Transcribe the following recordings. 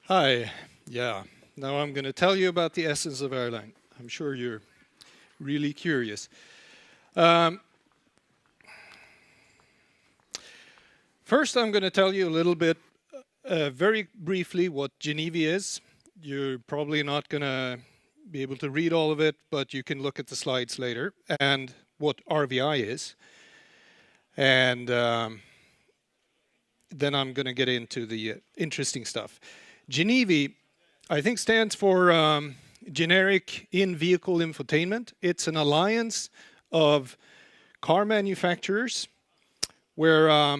Hi, yeah. Now I'm going to tell you about the essence of Erlang. I'm sure you're really curious. First, I'm going to tell you a little bit, very briefly, what Genivi is. You're probably not going to be able to read all of it, but you can look at the slides later, and what RVI is. And then I'm going to get into the interesting stuff. Genivi, I think, stands for generic in-vehicle infotainment. It's an alliance of car manufacturers where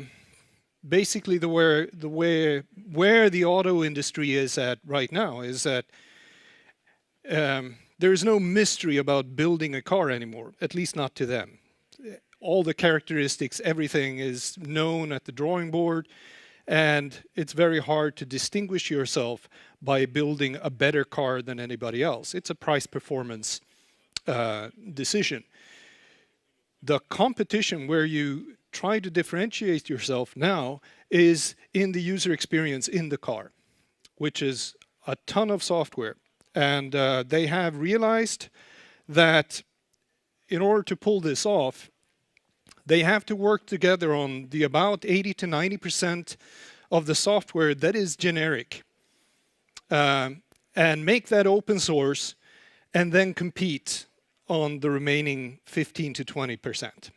basically where the auto industry is at right now is that there's no mystery about building a car anymore, at least not to them. All the characteristics, everything is known at the drawing board, and it's very hard to distinguish yourself by building a better car than anybody else. It's a price-performance decision. The competition where you try to differentiate yourself now is in the user experience in the car, which is a ton of software. And they have realized that in order to pull this off, they have to work together on the about 80 to 90% of the software that is generic and make that open source and then compete on the remaining 15 to 20%.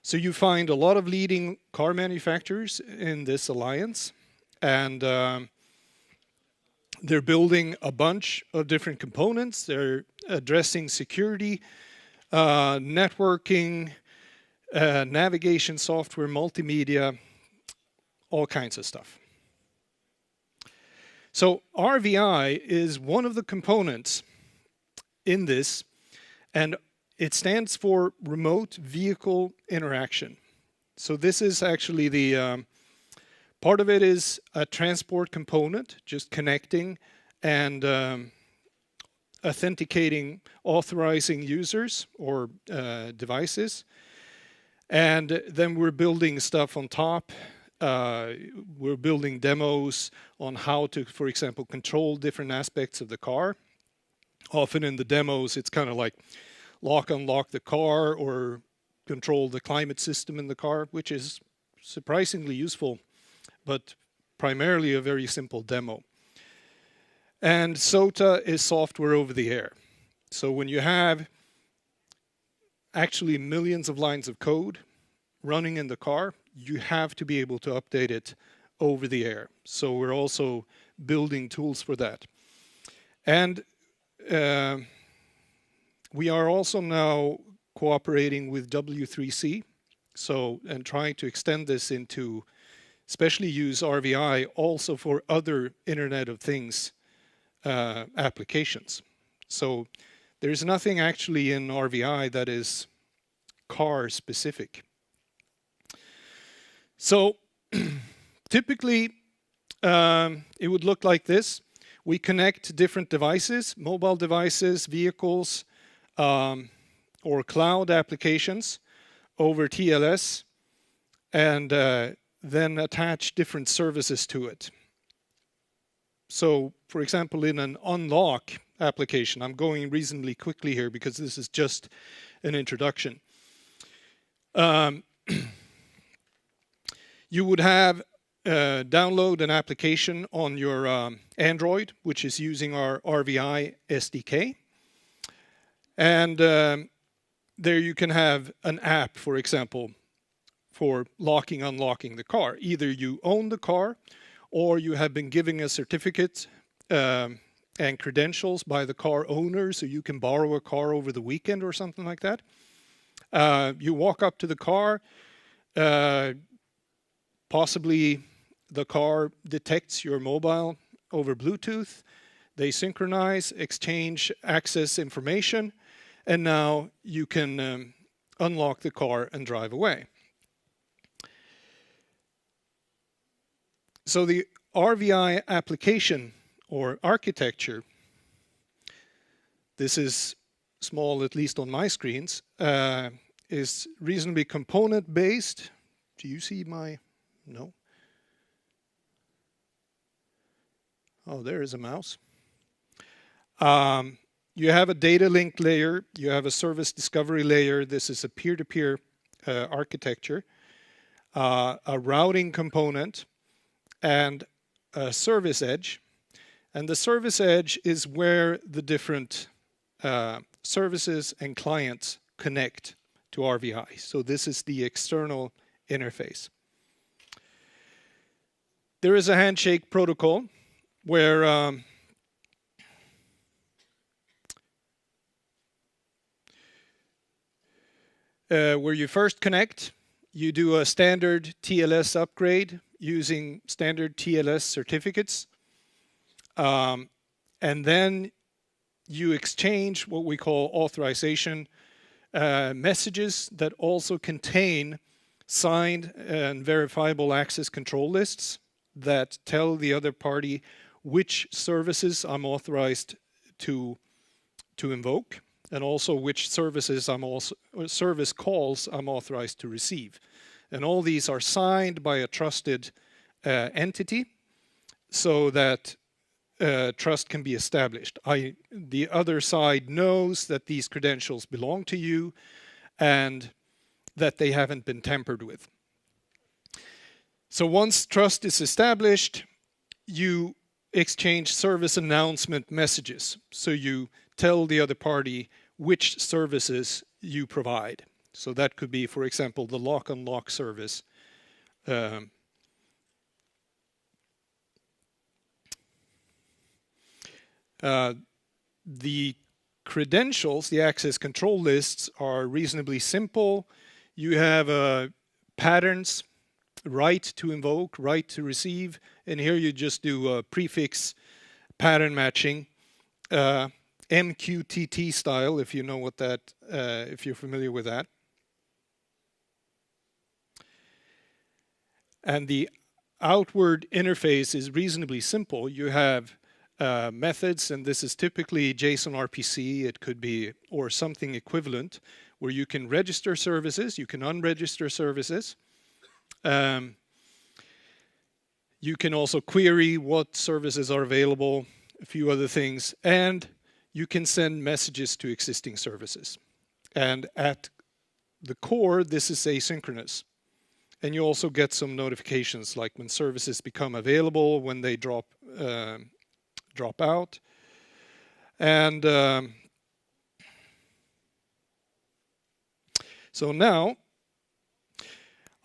So you find a lot of leading car manufacturers in this alliance, and they're building a bunch of different components. They're addressing security, networking, navigation software, multimedia, all kinds of stuff. So RVI is one of the components in this, and it stands for Remote Vehicle Interaction. So this is actually the part of it is a transport component, just connecting and authenticating, authorizing users or devices. And then we're building stuff on top. We're building demos on how to, for example, control different aspects of the car. Often in the demos, it's kind of like unlock the car or control the climate system in the car, which is surprisingly useful, but primarily a very simple demo. And SOTA is software over the air. So when you have actually millions of lines of code running in the car, you have to be able to update it over the air. So we're also building tools for that. And we are also now cooperating with W3C, and trying to extend this into, especially use RVI also for other Internet of Things applications. So there's nothing actually in RVI that is car specific. So typically it would look like this. We connect different devices, mobile devices, vehicles, or cloud applications over TLS, and then attach different services to it. So, for example, in an unlock application, I'm going reasonably quickly here because this is just an introduction. You would have download an application on your Android, which is using our RVI SDK. And there you can have an app, for example, for locking, unlocking the car. Either you own the car, or you have been given a certificate and credentials by the car owner, so you can borrow a car over the weekend or something like that. You walk up to the car, possibly the car detects your mobile over Bluetooth. They synchronize, exchange access information, and now you can unlock the car and drive away. So the RVI application or architecture, this is small at least on my screens, is reasonably component based. Do you see my, no? Oh, there is a mouse. You have a data link layer. You have a service discovery layer. This is a peer-to-peer architecture. A routing component and a service edge. And the service edge is where the different services and clients connect to RVI. So this is the external interface. There is a handshake protocol where you first connect, you do a standard TLS upgrade using standard TLS certificates, and then you exchange what we call authorization messages that also contain signed and verifiable access control lists that tell the other party which services I'm authorized to invoke, and also which services service calls I'm authorized to receive. And all these are signed by a trusted entity so that trust can be established. The other side knows that these credentials belong to you and that they haven't been tampered with. So once trust is established, you exchange service announcement messages. So you tell the other party which services you provide. So that could be, for example, the lock-unlock service. The credentials, the access control lists, are reasonably simple. You have patterns, right to invoke, right to receive, and here you just do prefix pattern matching, MQTT style, if you know what that, if you're familiar with that. And the outward interface is reasonably simple. You have methods, and this is typically JSON RPC. It could be, or something equivalent, where you can register services, you can unregister services. You can also query what services are available, a few other things, and you can send messages to existing services. And at the core, this is asynchronous. And you also get some notifications, like when services become available, when they drop out. And so now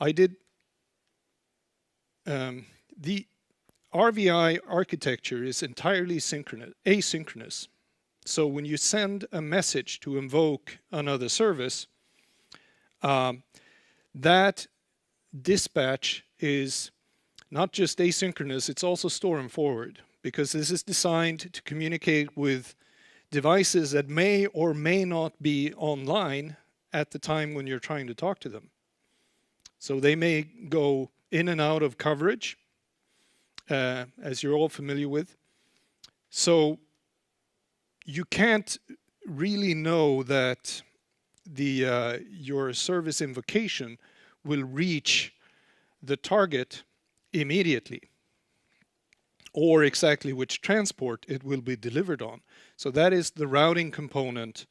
I did the RVI architecture is entirely asynchronous. So when you send a message to invoke another service, that dispatch is not just asynchronous, it's also store and forward, because this is designed to communicate with devices that may or may not be online at the time when you're trying to talk to them. So they may go in and out of coverage, as you're all familiar with. So you can't really know that your service invocation will reach the target immediately, or exactly which transport it will be delivered on. So that is the routing component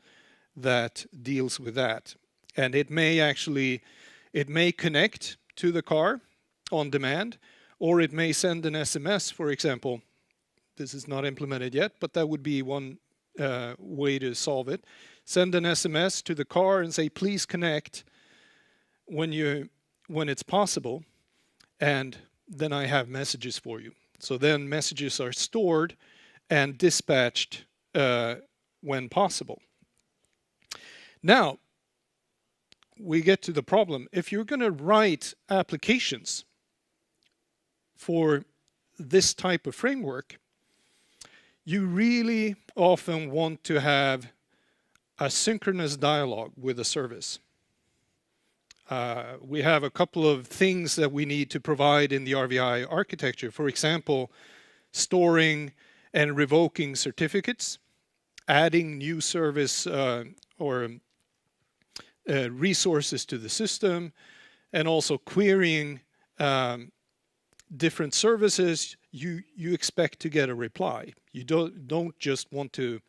that deals with that. And it may connect to the car on demand, or it may send an SMS, for example. This is not implemented yet, but that would be one way to solve it. Send an SMS to the car and say, please connect when it's possible, and then I have messages for you. So then messages are stored and dispatched when possible. Now, we get to the problem. If you're going to write applications for this type of framework, you really often want to have a synchronous dialogue with a service. We have a couple of things that we need to provide in the RVI architecture. For example, storing and revoking certificates, adding new service or resources to the system, and also querying different services, you expect to get a reply. You don't just want to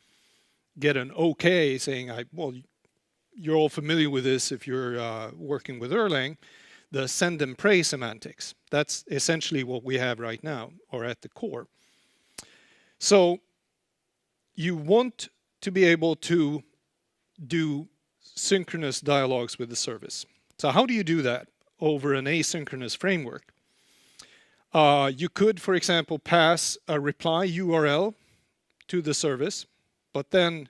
get an okay saying, well, you're all familiar with this if you're working with Erlang, the send and pray semantics. That's essentially what we have right now, or at the core. So you want to be able to do synchronous dialogues with the service. So how do you do that over an asynchronous framework? You could, for example, pass a reply URL to the service, but then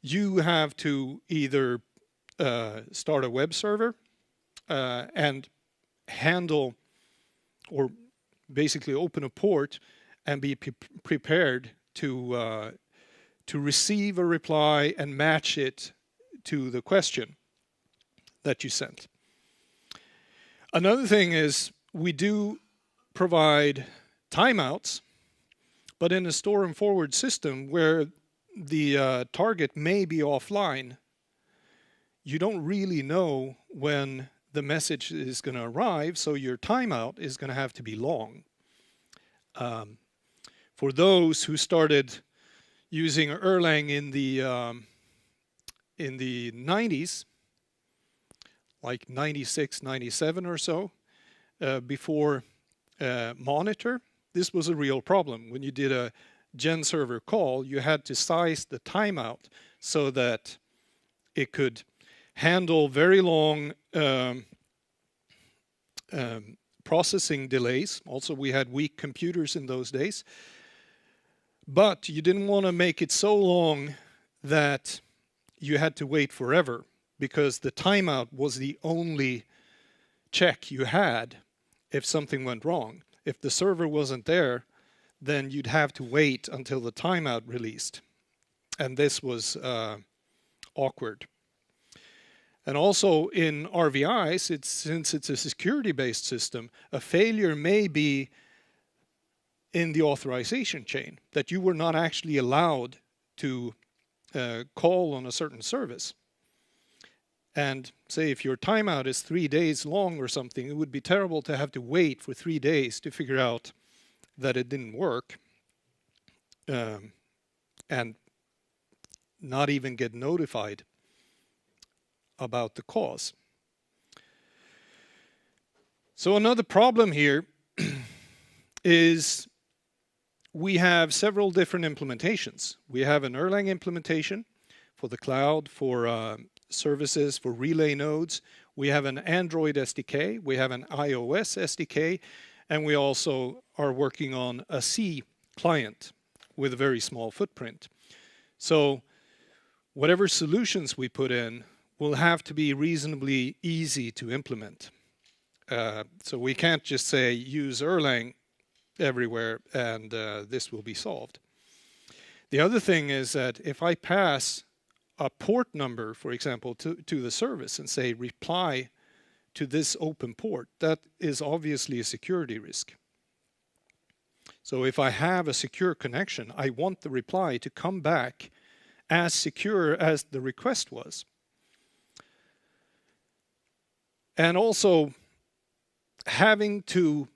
you have to either start a web server and handle, or basically open a port and be prepared to receive a reply and match it to the question that you sent. Another thing is we do provide timeouts, but in a store and forward system where the target may be offline, you don't really know when the message is going to arrive, so your timeout is going to have to be long. For those who started using Erlang in the 90s, like 96, 97 or so, before Monitor, this was a real problem. When you did a gen server call, you had to size the timeout so that it could handle very long processing delays. Also, we had weak computers in those days. But you didn't want to make it so long that you had to wait forever, because the timeout was the only check you had if something went wrong. If the server wasn't there, then you'd have to wait until the timeout released. And this was awkward. And also in RVIs, since it's a security-based system, a failure may be in the authorization chain, that you were not actually allowed to call on a certain service. And say if your timeout is 3 days long or something, it would be terrible to have to wait for 3 days to figure out that it didn't work, and not even get notified about the cause. So another problem here is we have several different implementations. We have an Erlang implementation for the cloud, for services, for relay nodes. We have an Android SDK, we have an iOS SDK, and we also are working on a C client with a very small footprint. So whatever solutions we put in will have to be reasonably easy to implement. So we can't just say use Erlang everywhere and this will be solved. The other thing is that if I pass a port number, for example, to the service and say reply to this open port, that is obviously a security risk. So if I have a secure connection, I want the reply to come back as secure as the request was. And also having to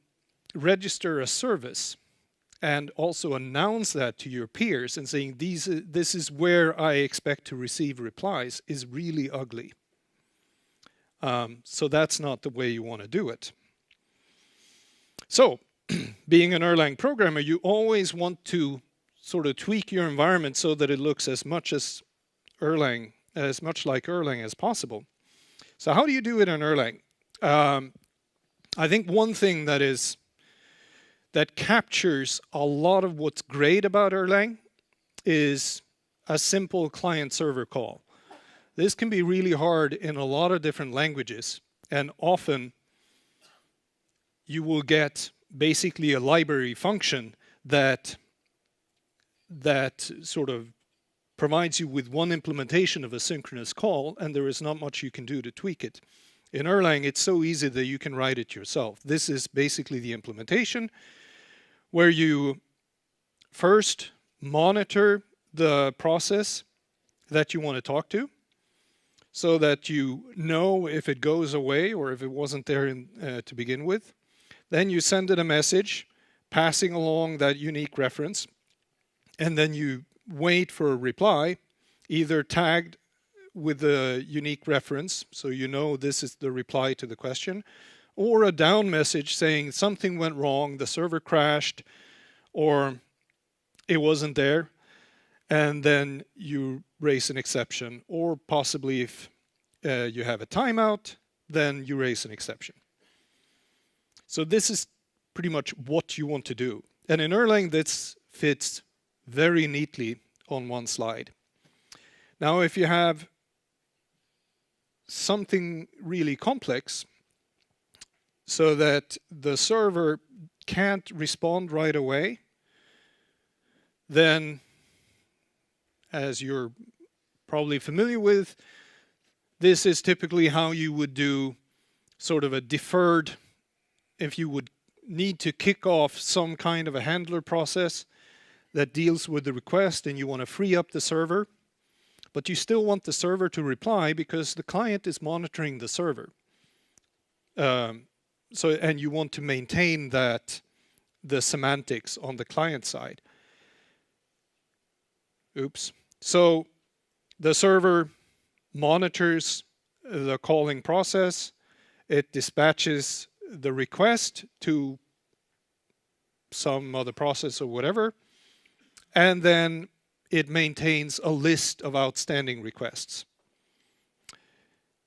register a service and also announce that to your peers and saying this is where I expect to receive replies is really ugly. So that's not the way you want to do it. So being an Erlang programmer, you always want to sort of tweak your environment so that it looks as much like Erlang as possible. So how do you do it in Erlang? I think one thing that captures a lot of what's great about Erlang is a simple client-server call. This can be really hard in a lot of different languages, and often you will get basically a library function that sort of provides you with one implementation of a synchronous call, and there is not much you can do to tweak it. In Erlang, it's so easy that you can write it yourself. This is basically the implementation where you first monitor the process that you want to talk to so that you know if it goes away or if it wasn't there to begin with. Then you send it a message passing along that unique reference, and then you wait for a reply, either tagged with the unique reference, so you know this is the reply to the question, or a down message saying something went wrong, the server crashed, or it wasn't there, and then you raise an exception, or possibly if you have a timeout, then you raise an exception. So this is pretty much what you want to do. And in Erlang, this fits very neatly on one slide. Now, if you have something really complex, so that the server can't respond right away, then, as you're probably familiar with, this is typically how you would do sort of a deferred, if you would need to kick off some kind of a handler process that deals with the request and you want to free up the server, but you still want the server to reply because the client is monitoring the server. And you want to maintain that, the semantics on the client side. Oops. So the server monitors the calling process. It dispatches the request to some other process or whatever. And then it maintains a list of outstanding requests.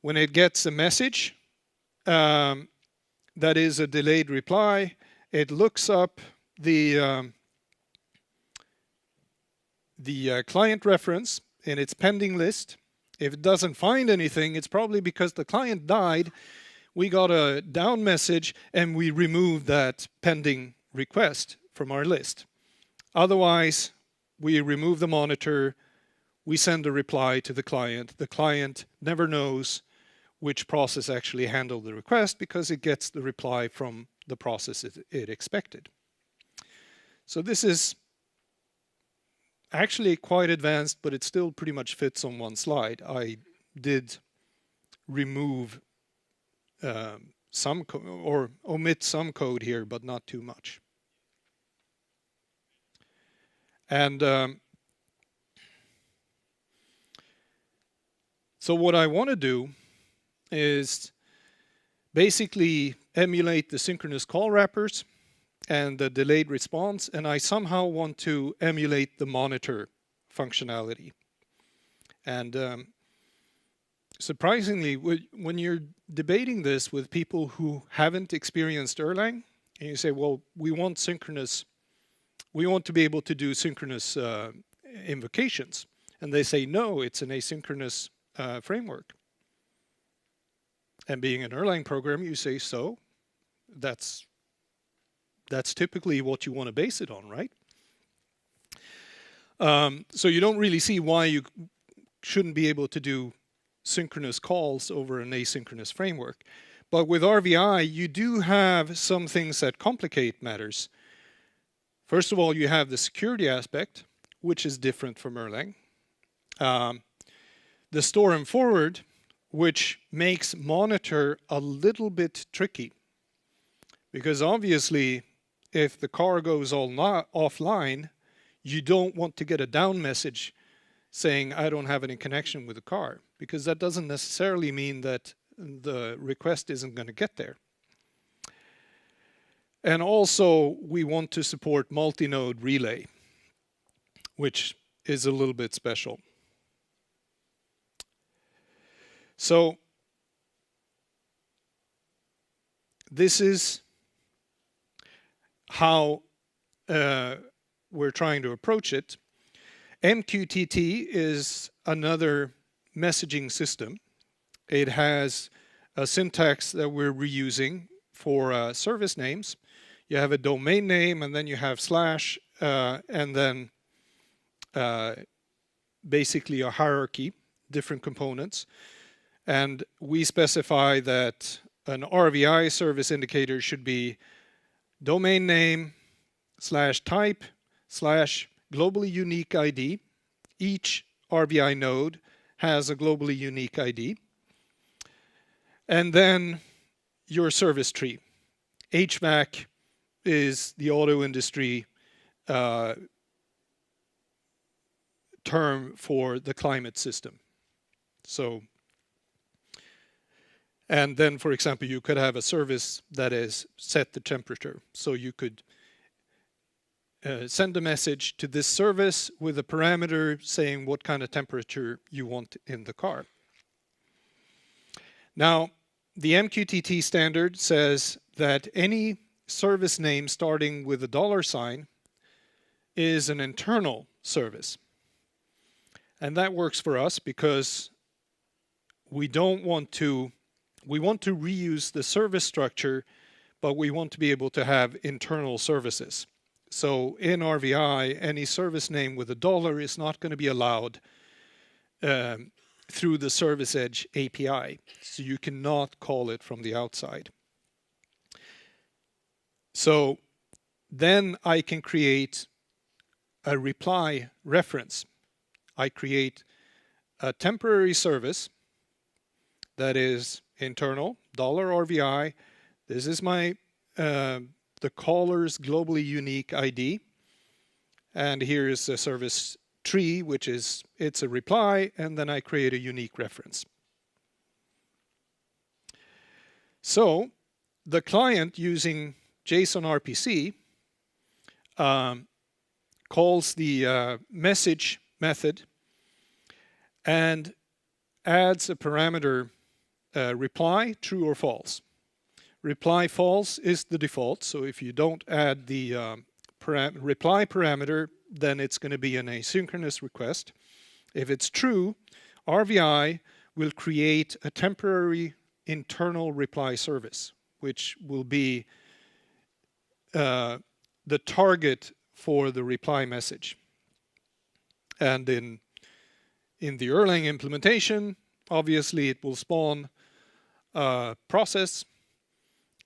When it gets a message that is a delayed reply, it looks up the client reference in its pending list. If it doesn't find anything, it's probably because the client died. We got a down message and we removed that pending request from our list. Otherwise, we remove the monitor, we send a reply to the client. The client never knows which process actually handled the request because it gets the reply from the process it expected. So this is actually quite advanced, but it still pretty much fits on one slide. I did remove some or omit some code here, but not too much. And so what I want to do is basically emulate the synchronous call wrappers and the delayed response, and I somehow want to emulate the monitor functionality. And surprisingly, when you're debating this with people who haven't experienced Erlang, and you say, well, we want synchronous, we want to be able to do synchronous invocations. And they say, no, it's an asynchronous framework. And being an Erlang program, you say, so that's typically what you want to base it on, right? So you don't really see why you shouldn't be able to do synchronous calls over an asynchronous framework. But with RVI, you do have some things that complicate matters. First of all, you have the security aspect, which is different from Erlang. The store and forward, which makes monitor a little bit tricky. Because obviously, if the car goes offline, you don't want to get a down message saying, I don't have any connection with the car. Because that doesn't necessarily mean that the request isn't going to get there. And also, we want to support multinode relay, which is a little bit special. So this is how we're trying to approach it. MQTT is another messaging system. It has a syntax that we're reusing for service names. You have a domain name, and then you have slash, and then basically a hierarchy, different components. And we specify that an RVI service indicator should be domain name slash type slash globally unique ID. Each RVI node has a globally unique ID. And then your service tree. HVAC is the auto industry term for the climate system. So, and then, for example, you could have a service that is set the temperature. So you could send a message to this service with a parameter saying what kind of temperature you want in the car. Now, the MQTT standard says that any service name starting with a $sign is an internal service. And that works for us because we want to reuse the service structure, but we want to be able to have internal services. So in RVI, any service name with a $is not going to be allowed through the Service Edge API. So you cannot call it from the outside. So then I can create a reply reference. I create a temporary service that is internal, $RVI. This is my the caller's globally unique ID. And here is a service tree, which is, it's a reply, and then I create a unique reference. So the client using JSON RPC calls the message method and adds a parameter reply, true or false. Reply false is the default, so if you don't add the reply parameter, then it's going to be an asynchronous request. If it's true, RVI will create a temporary internal reply service, which will be the target for the reply message. And in the Erlang implementation, obviously it will spawn a process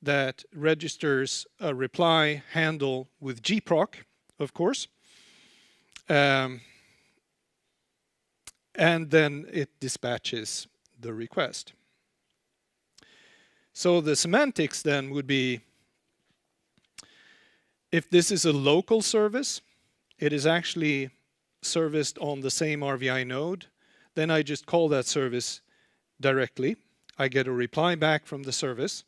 that registers a reply handle with gproc, of course. And then it dispatches the request. So the semantics then would be, if this is a local service, it is actually serviced on the same RVI node, then I just call that service directly. I get a reply back from the service.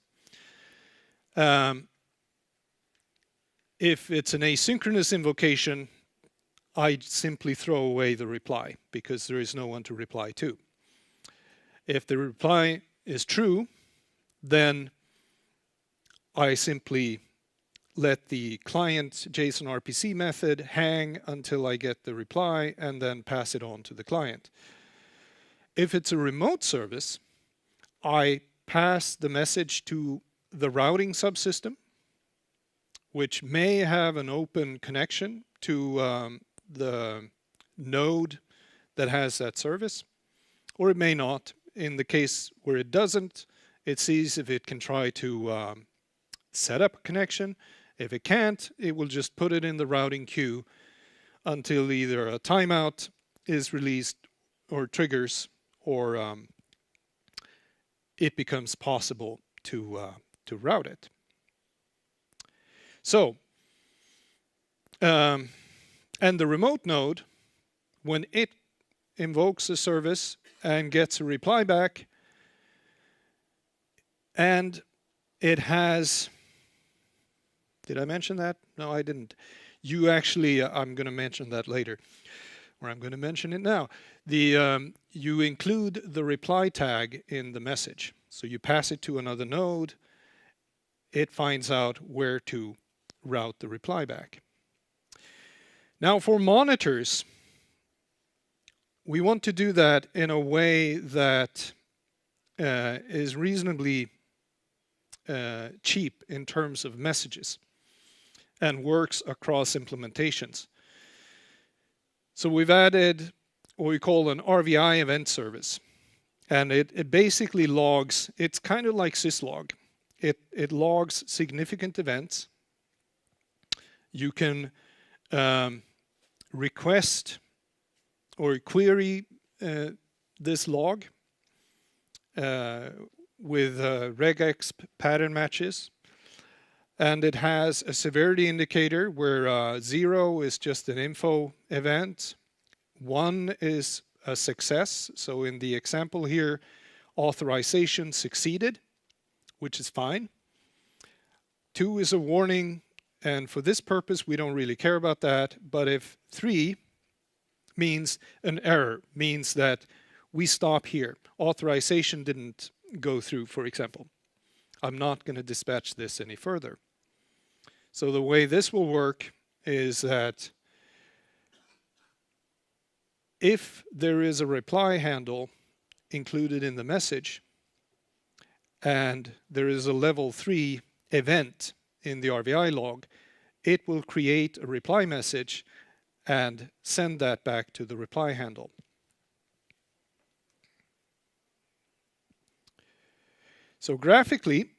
If it's an asynchronous invocation, I simply throw away the reply because there is no one to reply to. If the reply is true, then I simply let the client JSON RPC method hang until I get the reply and then pass it on to the client. If it's a remote service, I pass the message to the routing subsystem, which may have an open connection to the node that has that service, or it may not. In the case where it doesn't, it sees if it can try to set up a connection. If it can't, it will just put it in the routing queue until either a timeout is released or triggers, or it becomes possible to route it. So, and the remote node, when it invokes a service and gets a reply back, and it has, did I mention that? No, I didn't. You actually, I'm going to mention that later, or I'm going to mention it now. You include the reply tag in the message. So you pass it to another node, it finds out where to route the reply back. Now for monitors, we want to do that in a way that is reasonably cheap in terms of messages and works across implementations. So we've added what we call an RVI event service. And it basically logs, it's kind of like syslog. It logs significant events. You can request or query this log with regex pattern matches. And it has a severity indicator where 0 is just an info event, 1 is a success. So in the example here, authorization succeeded, which is fine. 2 is a warning, and for this purpose we don't really care about that. But if 3 means an error, means that we stop here, authorization didn't go through, for example, I'm not going to dispatch this any further. So the way this will work is that if there is a reply handle included in the message and there is a level 3 event in the RVI log, it will create a reply message and send that back to the reply handle. So graphically,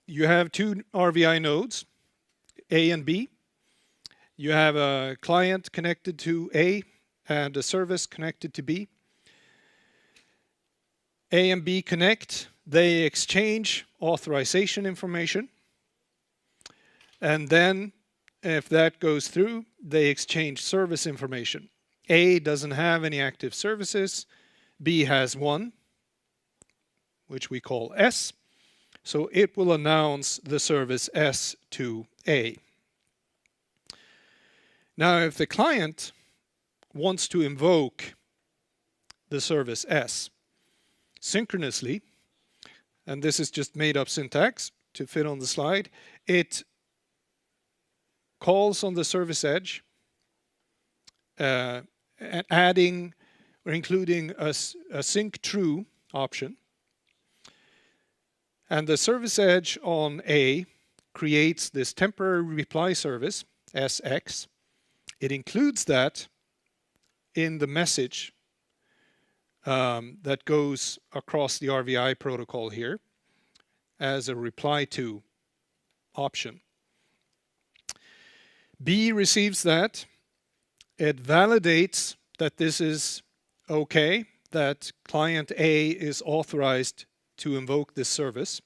you have two RVI nodes, A and B. You have a client connected to A and a service connected to B. A and B connect, they exchange authorization information. And then if that goes through, they exchange service information. A doesn't have any active services. B has one, which we call S. So it will announce the service S to A. Now, if the client wants to invoke the service S synchronously, and this is just made up syntax to fit on the slide, it calls on the service edge, adding or including a sync true option. And the service edge on A creates this temporary reply service, SX. It includes that in the message that goes across the RVI protocol here as a reply to option. B receives that. It validates that this is okay, that client A is authorized to invoke this service.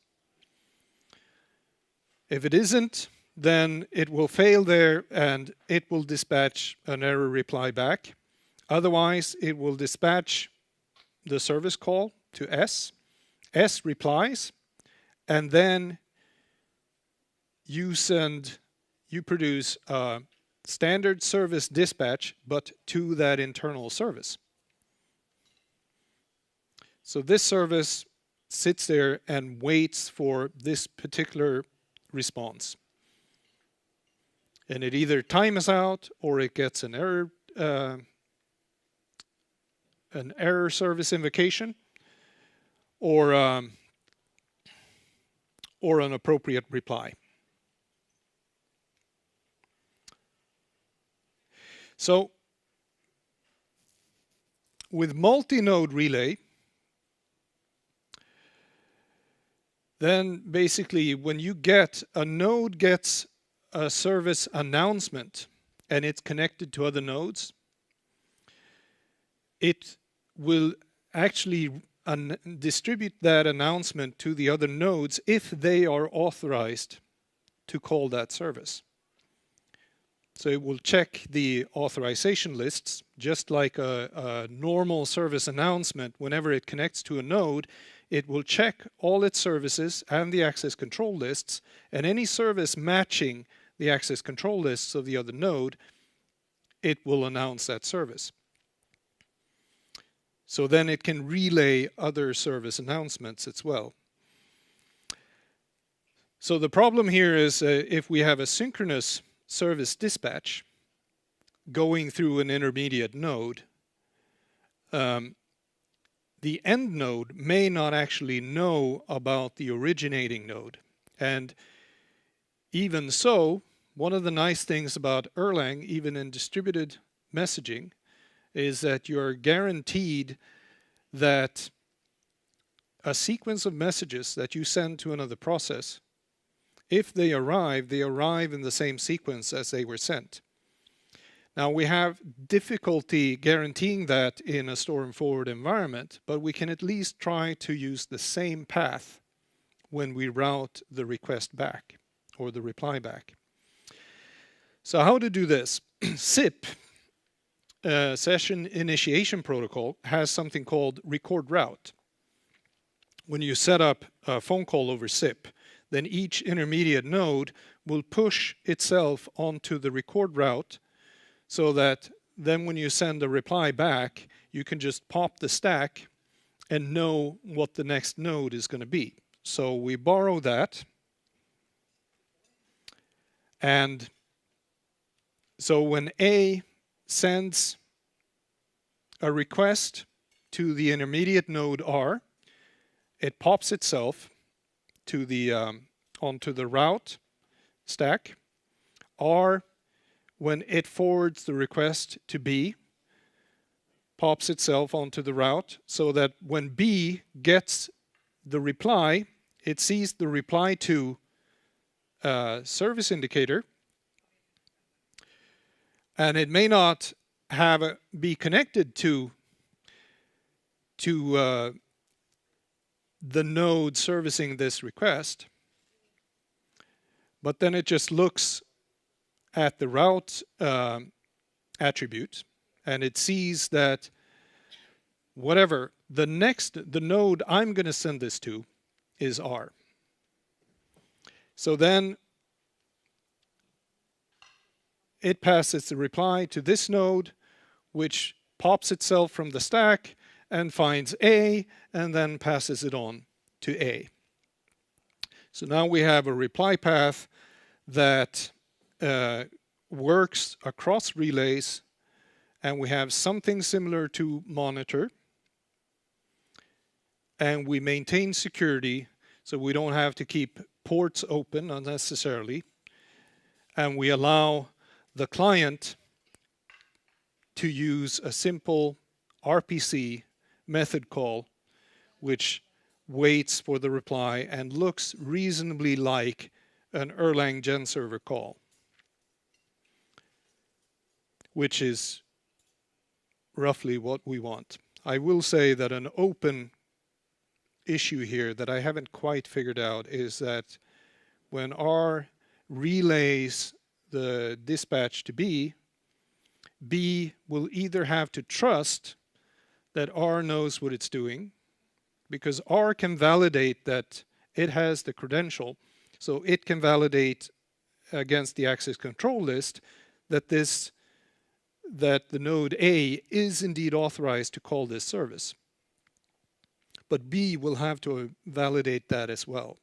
If it isn't, then it will fail there and it will dispatch an error reply back. Otherwise, it will dispatch the service call to S. S replies, and then you produce a standard service dispatch, but to that internal service. So this service sits there and waits for this particular response. And it either times out or it gets an error service invocation or an appropriate reply. So with multi-node relay, then basically when a node gets a service announcement and it's connected to other nodes, it will actually distribute that announcement to the other nodes if they are authorized to call that service. So it will check the authorization lists, just like a normal service announcement. Whenever it connects to a node, it will check all its services and the access control lists, and any service matching the access control lists of the other node, it will announce that service. So then it can relay other service announcements as well. So the problem here is if we have a synchronous service dispatch going through an intermediate node, the end node may not actually know about the originating node. And even so, one of the nice things about Erlang, even in distributed messaging, is that you're guaranteed that a sequence of messages that you send to another process, if they arrive in the same sequence as they were sent. Now we have difficulty guaranteeing that in a store and forward environment, but we can at least try to use the same path when we route the request back for the reply back. So how to do this? SIP, Session Initiation Protocol, has something called record route. When you set up a phone call over SIP, then each intermediate node will push itself onto the record route so that then when you send a reply back, you can just pop the stack and know what the next node is going to be. So we borrow that. And so when A sends a request to the intermediate node R, it pops itself to the onto the route stack. R, when it forwards the request to B, pops itself onto the route so that when B gets the reply, it sees the reply to service indicator, and it may not be connected to the node servicing this request, but then it just looks at the route attribute, and it sees that whatever the node I'm going to send this to is R. So then it passes the reply to this node, which pops itself from the stack and finds A, and then passes it on to A. So now we have a reply path that works across relays, and we have something similar to monitor, and we maintain security so we don't have to keep ports open unnecessarily, and we allow the client to use a simple RPC method call which waits for the reply and looks reasonably like an Erlang gen server call, which is roughly what we want. I will say that an open issue here that I haven't quite figured out is that when R relays the dispatch to B, B will either have to trust that R knows what it's doing, because R can validate that it has the credential, so it can validate against the access control list that the node A is indeed authorized to call this service. But B will have to validate that as well,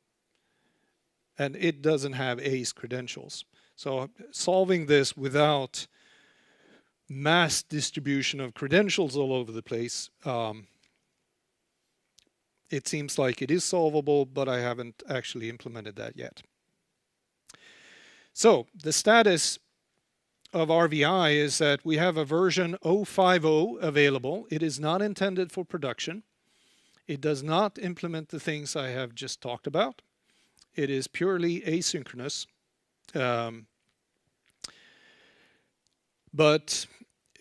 and it doesn't have A's credentials. So solving this without mass distribution of credentials all over the place, it seems like it is solvable, but I haven't actually implemented that yet. So the status of RVI is that we have a version 0.50 available. It is not intended for production. It does not implement the things I have just talked about. It is purely asynchronous. But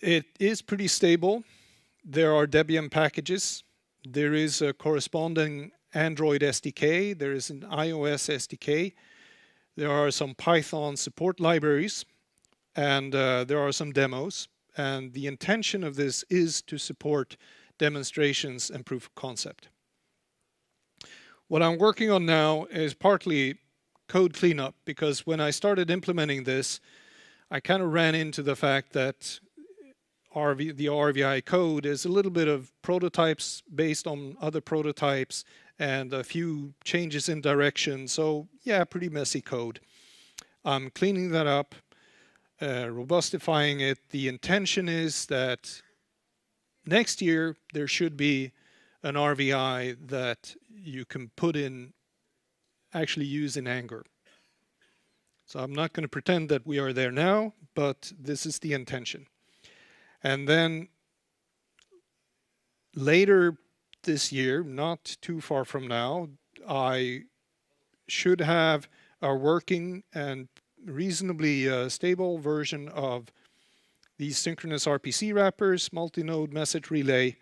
it is pretty stable. There are Debian packages. There is a corresponding Android SDK. There is an iOS SDK. There are some Python support libraries, and there are some demos. And the intention of this is to support demonstrations and proof of concept. What I'm working on now is partly code cleanup, because when I started implementing this, I kind of ran into the fact that the RVI code is a little bit of prototypes based on other prototypes and a few changes in direction. So yeah, pretty messy code. I'm cleaning that up, robustifying it. The intention is that next year there should be an RVI that you can actually use in anger. So I'm not going to pretend that we are there now, but this is the intention. And then later this year, not too far from now, I should have a working and reasonably stable version of these synchronous RPC wrappers, multinode message relay,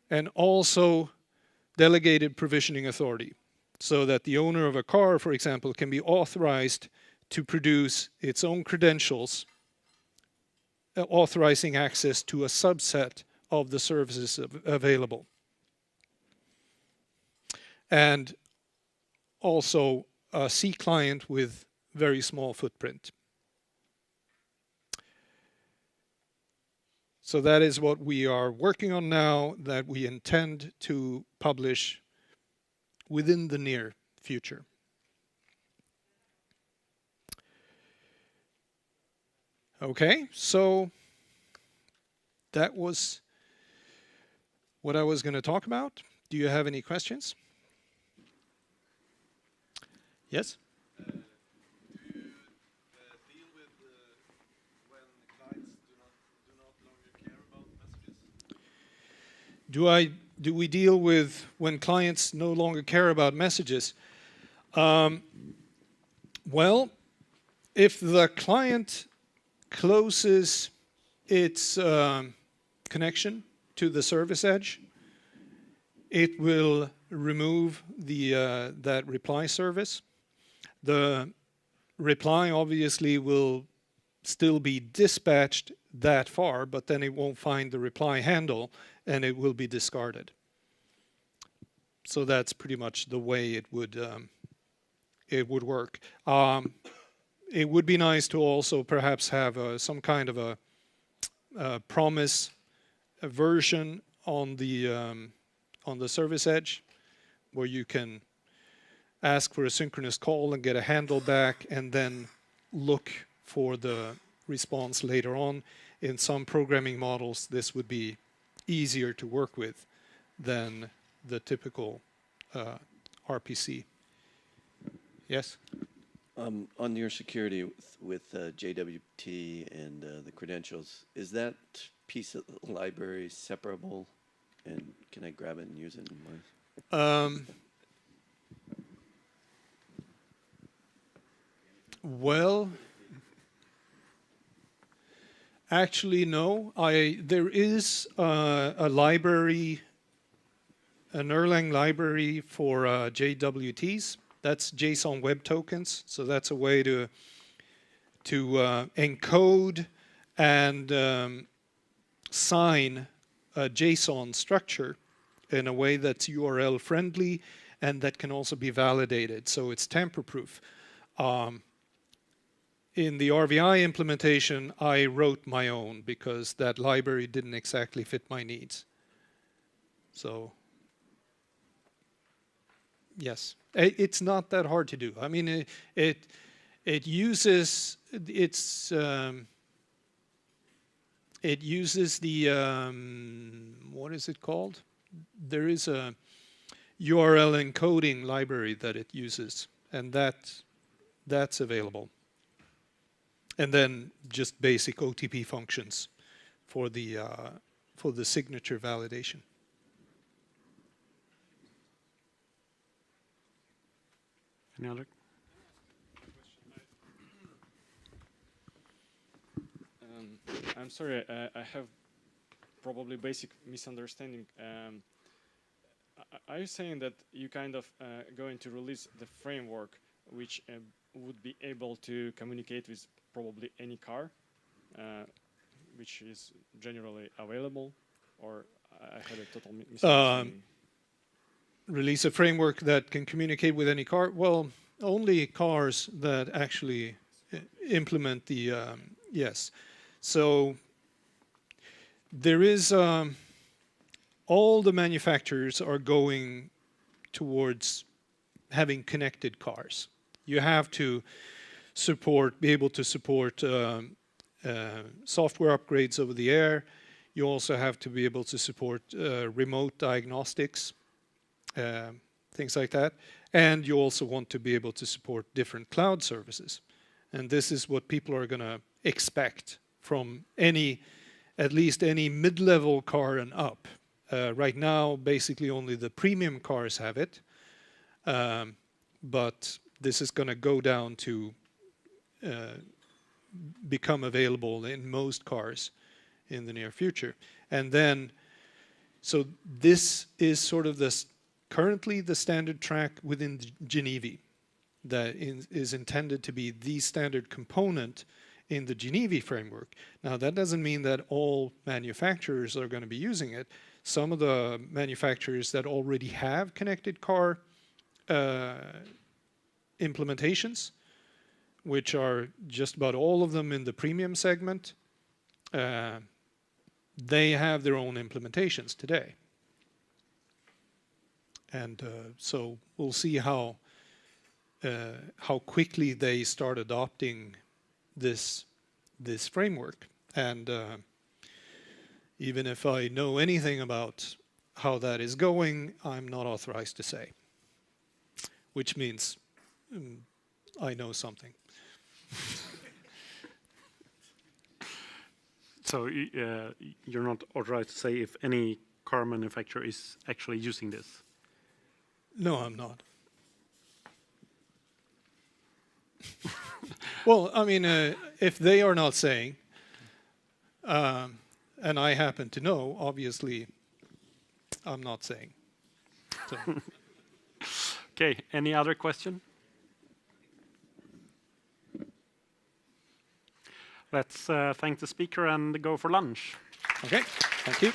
and also delegated provisioning authority. so that the owner of a car, for example, can be authorized to produce its own credentials, authorizing access to a subset of the services available. And also a C client with very small footprint. So that is what we are working on now, that we intend to publish within the near future. Okay, so that was what I was going to talk about. Do you have any questions? Yes? Do you deal with when clients do not longer care about messages? Do we deal with when clients no longer care about messages? Well, if the client closes its connection to the service edge, it will remove that reply service. The reply obviously will still be dispatched that far, but then it won't find the reply handle and it will be discarded. So that's pretty much the way it would work. It would be nice to also perhaps have some kind of a promise, a version on the service edge, where you can ask for a synchronous call and get a handle back, and then look for the response later on. In some programming models, this would be easier to work with than the typical RPC. Yes? On your security with JWT and the credentials, is that piece of the library separable, and can I grab it and use it in my? Well, actually, no. There is a library, an Erlang library for JWTs. That's JSON Web Tokens. So that's a way to encode and sign a JSON structure in a way that's URL friendly and that can also be validated. So it's tamper-proof. In the RVI implementation, I wrote my own because that library didn't exactly fit my needs. So, yes, it's not that hard to do. I mean, it uses it uses the what is it called? There is a URL encoding library that it uses, and that's available. And then just basic OTP functions for the signature validation. Any other? I'm sorry, I have probably basic misunderstanding. Are you saying that you kind of going to release the framework which would be able to communicate with probably any car, which is generally available, or I had a total misunderstanding? Release a framework that can communicate with any car? Well, only cars that actually implement the, yes. So there is, all the manufacturers are going towards having connected cars. You have to be able to support software upgrades over the air. You also have to be able to support remote diagnostics, things like that. And you also want to be able to support different cloud services. And this is what people are going to expect from at least any mid-level car and up. Right now, basically only the premium cars have it. But this is going to go down to become available in most cars in the near future. And then, so this is sort of this currently the standard track within Genivi that is intended to be the standard component in the Genivi framework. Now, that doesn't mean that all manufacturers are going to be using it. Some of the manufacturers that already have connected car implementations, which are just about all of them in the premium segment, they have their own implementations today. And so we'll see how quickly they start adopting this framework. And even if I know anything about how that is going, I'm not authorized to say, which means I know something. So you're not authorized to say if any car manufacturer is actually using this? No, I'm not. Well, I mean, if they are not saying, and I happen to know, obviously, I'm not saying. So. Okay, any other question? Let's thank the speaker and go for lunch. Okay, thank you.